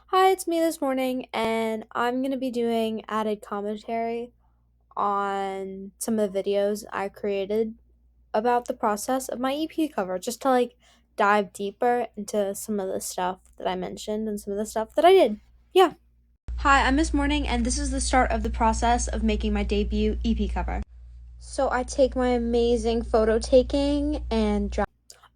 Hi, it's me this morning, and I'm going to be doing added commentary on some of the videos I created about the process of my EP cover, just to dive deeper into some of the stuff that I mentioned and some of the stuff that I did. Yeah. Hi, I'm Miss Morning, and this is the start of the process of making my debut EP cover. So I take my amazing photo taking and drop.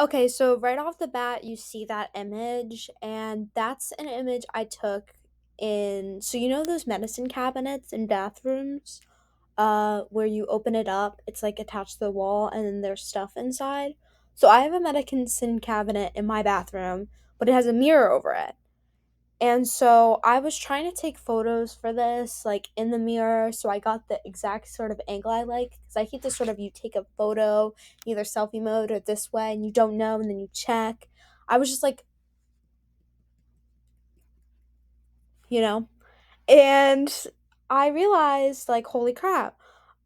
Okay, so right off the bat, you see that image, and that's an image I took in. So, you know those medicine cabinets in bathrooms, where you open it up, it's like attached to the wall, and then there's stuff inside. So, I have a medicine cabinet in my bathroom, but it has a mirror over it. And so I was trying to take photos for this, like in the mirror. So I got the exact sort of angle I like. Because I hate this sort of you take a photo, either selfie mode or this way, and you don't know, and then you check. I was just like, you know? And I realized, like, holy crap,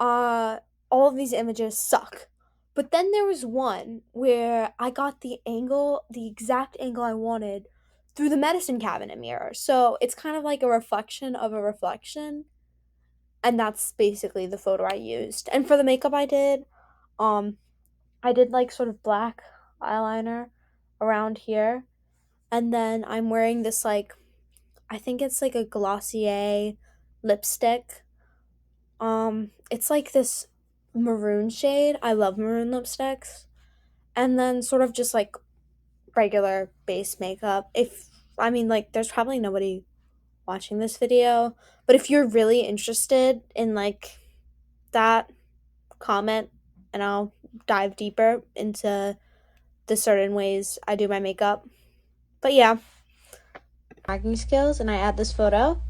uh, all of these images suck. But then there was one where I got the angle, the exact angle I wanted through the medicine cabinet mirror. So it's kind of like a reflection of a reflection. And that's basically the photo I used. And for the makeup um, I did like sort of black eyeliner around here. And then I'm wearing this like, I think it's like a Glossier lipstick. It's like this maroon shade. I love maroon lipsticks. And then sort of just like regular base makeup. If I mean like there's probably nobody watching this video, but if you're really interested in like that, comment and I'll dive deeper into the certain ways I do my makeup. But yeah, dragging skills and I add this photo.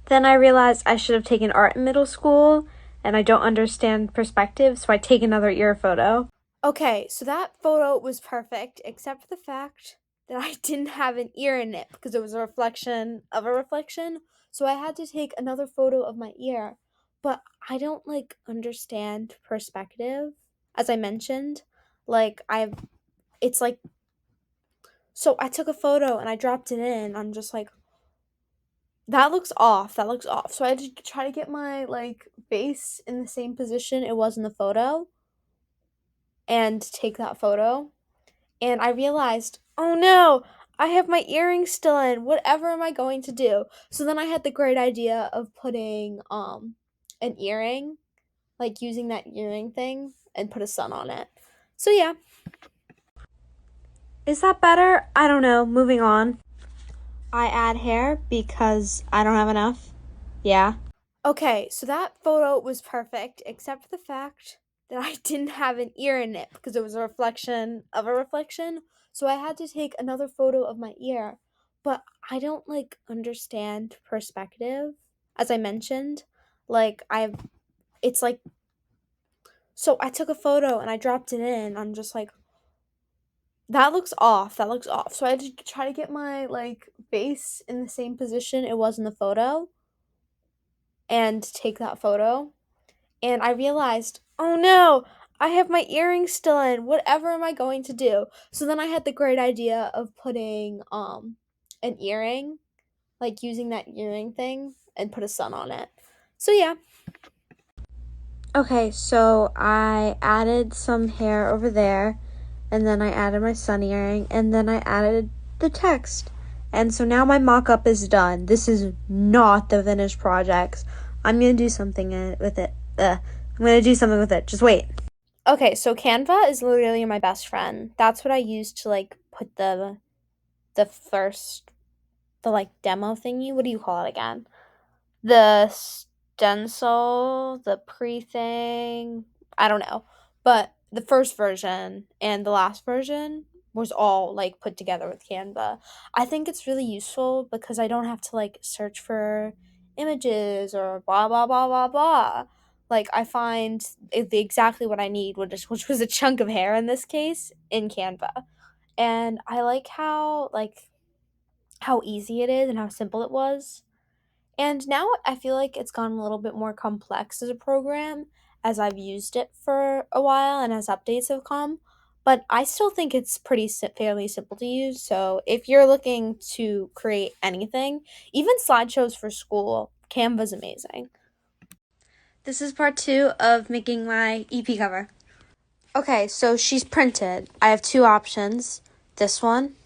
Then I realized I should have taken art in middle school and I don't understand perspective, so I take another ear photo. Okay, so that photo was perfect, except for the fact that I didn't have an ear in it because it was a reflection of a reflection. So I had to take another photo of my ear. But I don't like understand perspective, as I mentioned. Like, it's like, so I took a photo and I dropped it in. I'm just like, that looks off. That looks off. So I had to try to get my like face in the same position it was in the photo and take that photo. And I realized, oh no, I have my earrings still in. Whatever am I going to do? So then I had the great idea of putting an earring, like using that earring thing and put a sun on it. So yeah. Is that better? I don't know. Moving on. I add hair because I don't have enough. Yeah. Okay, so that photo was perfect, except for the fact that I didn't have an ear in it because it was a reflection of a reflection. So I had to take another photo of my ear. But I don't like understand perspective, as I mentioned. Like, it's like, so I took a photo and I dropped it in. I'm just like, that looks off. That looks off. So I had to try to get my like face in the same position it was in the photo and take that photo. And I realized, oh no, I have my earrings still in. Whatever am I going to do? So then I had the great idea of putting an earring, like using that earring thing and put a sun on it. So yeah. Okay, so I added some hair over there, and then I added my sun earring, and then I added the text. And so now my mock-up is done. This is not the finished project. I'm gonna do something with it. I'm gonna do something with it. Just wait. Okay, so Canva is literally my best friend. That's what I used to like put the first the like demo thingy. What do you call it again? The stencil, the pre thing. I don't know. But the first version and the last version was all like put together with Canva. I think it's really useful because I don't have to like search for images or blah blah blah blah blah. Like I find exactly what I need, which was a chunk of hair in this case in Canva. And I like how easy it is and how simple it was. And now I feel like it's gotten a little bit more complex as a program as I've used it for a while and as updates have come. but I still think it's pretty fairly simple to use. So if you're looking to create anything, even slideshows for school, Canva's amazing. This is part 2 of making my EP cover. Okay, so she's printed. I have 2 options. This one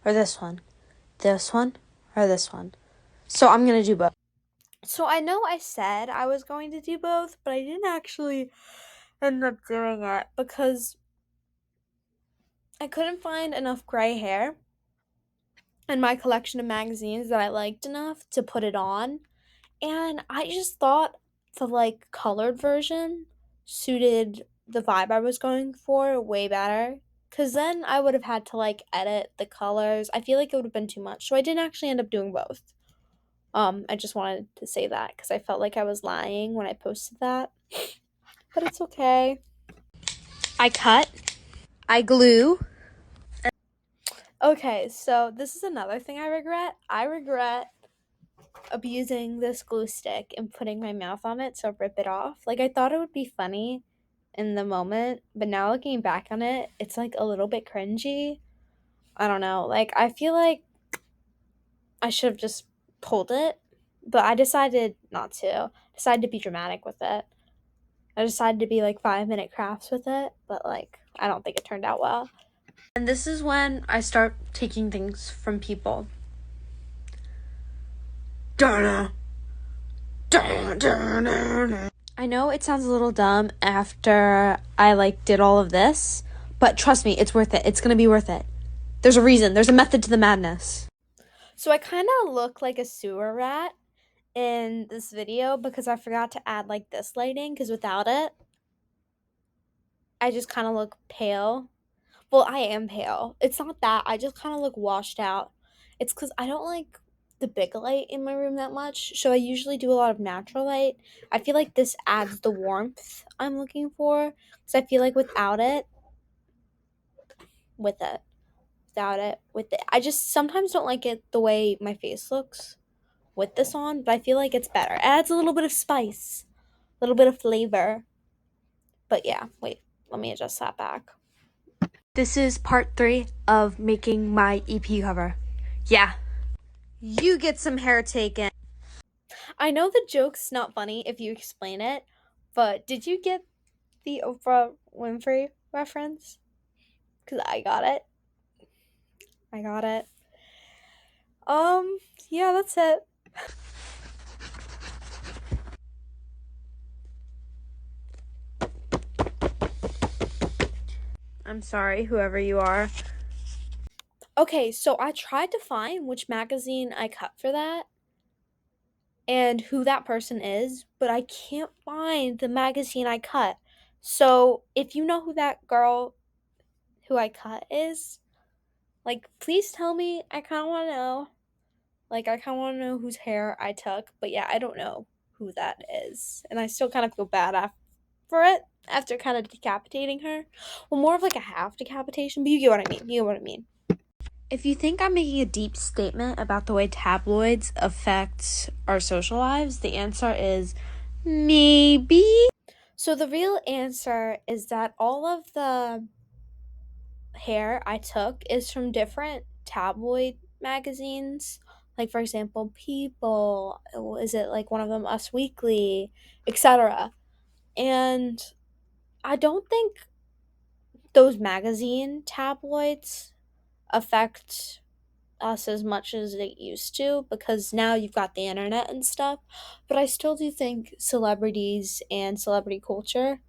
or this one. This one or this one. So I'm going to do both. So I know I said I was going to do both, but I didn't actually end up doing it because I couldn't find enough gray hair in my collection of magazines that I liked enough to put it on. And I just thought the like colored version suited the vibe I was going for way better. Cause then I would have had to like edit the colors. I feel like it would have been too much. So I didn't actually end up doing both. I just wanted to say that because I felt like I was lying when I posted that. But it's okay. I cut. I glue. Okay, so this is another thing I regret. I regret abusing this glue stick and putting my mouth on it to rip it off. Like, I thought it would be funny in the moment, but now looking back on it, it's like a little bit cringy. I don't know. Like, I feel like I should have just pulled it, but I decided not to. I decided to be dramatic with it. I decided to be like 5-minute crafts with it, but like, I don't think it turned out well. And this is when I start taking things from people. I know it sounds a little dumb after I like did all of this, but trust me, it's worth it. It's gonna be worth it. There's a reason. There's a method to the madness. So I kind of look like a sewer rat in this video because I forgot to add like this lighting because without it, I just kind of look pale. Well, I am pale. It's not that. I just kind of look washed out. It's because I don't like the big light in my room that much. So I usually do a lot of natural light. I feel like this adds the warmth I'm looking for. Because I feel like without it, with it, without it, with it. I just sometimes don't like it the way my face looks with this on. But I feel like it's better. It adds a little bit of spice, a little bit of flavor. But yeah, wait. Let me adjust that back. This is part 3 of making my EP cover. Yeah. You get some hair taken. I know the joke's not funny if you explain it, but did you get the Oprah Winfrey reference? Because I got it. I got it. Yeah, that's it. I'm sorry, whoever you are. Okay, so I tried to find which magazine I cut for that and who that person is, but I can't find the magazine I cut. So if you know who that girl who I cut is, like, please tell me. I kind of want to know. Like, I kind of want to know whose hair I took. But yeah, I don't know who that is. And I still kind of feel bad for it after kind of decapitating her. Well, more of like a half decapitation, but you get what I mean. You get what I mean. If you think I'm making a deep statement about the way tabloids affect our social lives, the answer is maybe. So the real answer is that all of the hair I took is from different tabloid magazines. Like, for example, People, is it like one of them, Us Weekly, etc. And I don't think those magazine tabloids affect us as much as they used to because now you've got the internet and stuff. But I still do think celebrities and celebrity culture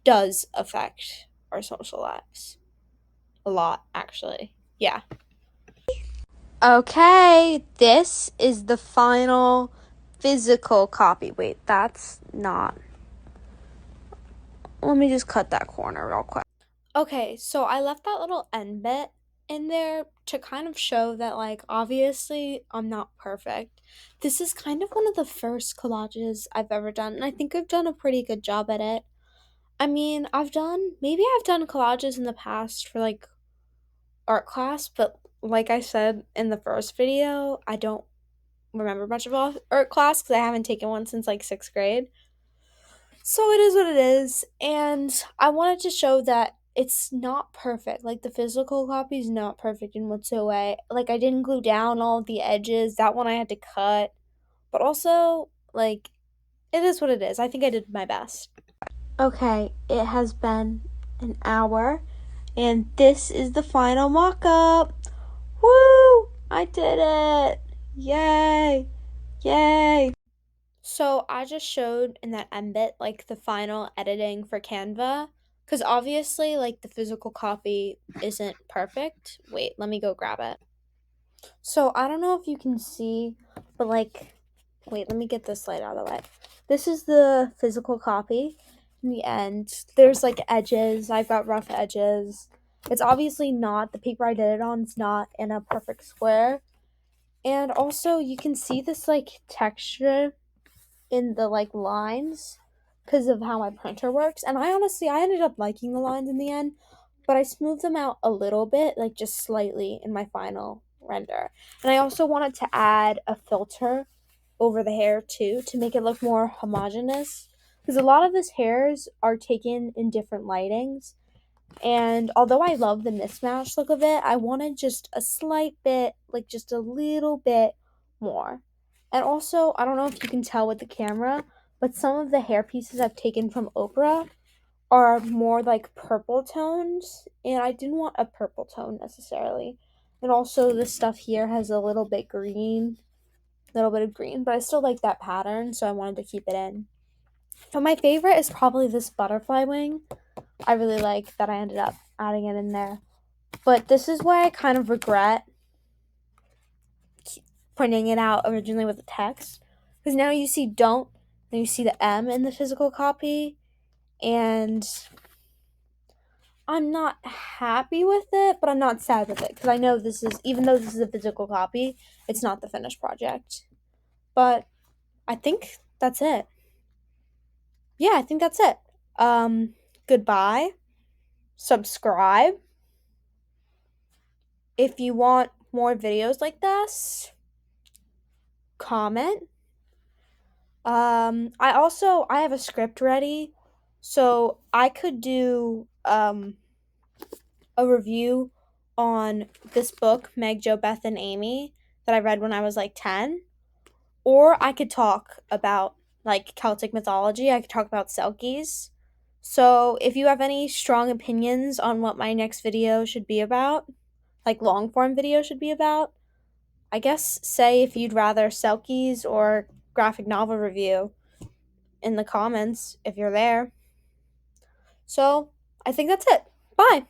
does affect our social lives. A lot, actually. Yeah. Okay, this is the final physical copy. Wait, that's not. Let me just cut that corner real quick. Okay, so I left that little end bit in there to kind of show that, like, obviously I'm not perfect. This is kind of one of the first collages I've ever done, and I think I've done a pretty good job at it. I mean, maybe I've done collages in the past for like art class, but like I said in the first video, I don't remember much of art class because I haven't taken one since like 6th grade. So it is what it is, and I wanted to show that it's not perfect. Like the physical copy is not perfect in whatsoever. Like I didn't glue down all of the edges. That one I had to cut. But also, like, it is what it is. I think I did my best. Okay, it has been an hour, and this is the final mock up. Woo! I did it! Yay! Yay! So I just showed in that end bit like the final editing for Canva. Because obviously, like the physical copy isn't perfect. Wait, let me go grab it. So I don't know if you can see, but like, wait, let me get this light out of the way. This is the physical copy. In the end, there's like edges. I've got rough edges. It's obviously not, the paper I did it on is not in a perfect square. And also, you can see this like texture in the like lines because of how my printer works. And I ended up liking the lines in the end, but I smoothed them out a little bit, like just slightly in my final render. And I also wanted to add a filter over the hair too to make it look more homogeneous because a lot of his hairs are taken in different lightings. And although I love the mismatch look of it, I wanted just a slight bit, like just a little bit more. And also, I don't know if you can tell with the camera, but some of the hair pieces I've taken from Oprah are more like purple tones, and I didn't want a purple tone necessarily. And also, this stuff here has a little bit of green, but I still like that pattern, so I wanted to keep it in. But my favorite is probably this butterfly wing. I really like that I ended up adding it in there. But this is why I kind of regret printing it out originally with the text. Because now you see don't, then you see the M in the physical copy, and I'm not happy with it, but I'm not sad with it. Because I know this is, even though this is a physical copy, it's not the finished project. But I think that's it. Yeah, I think that's it. Goodbye. Subscribe if you want more videos like this. Comment. I have a script ready, so I could do a review on this book, Meg, Jo, Beth, and Amy, that I read when I was like 10. Or I could talk about like Celtic mythology. I could talk about Selkies. So if you have any strong opinions on what my next video should be about, like long form video should be about, I guess say if you'd rather Selkies or graphic novel review in the comments if you're there. So I think that's it. Bye.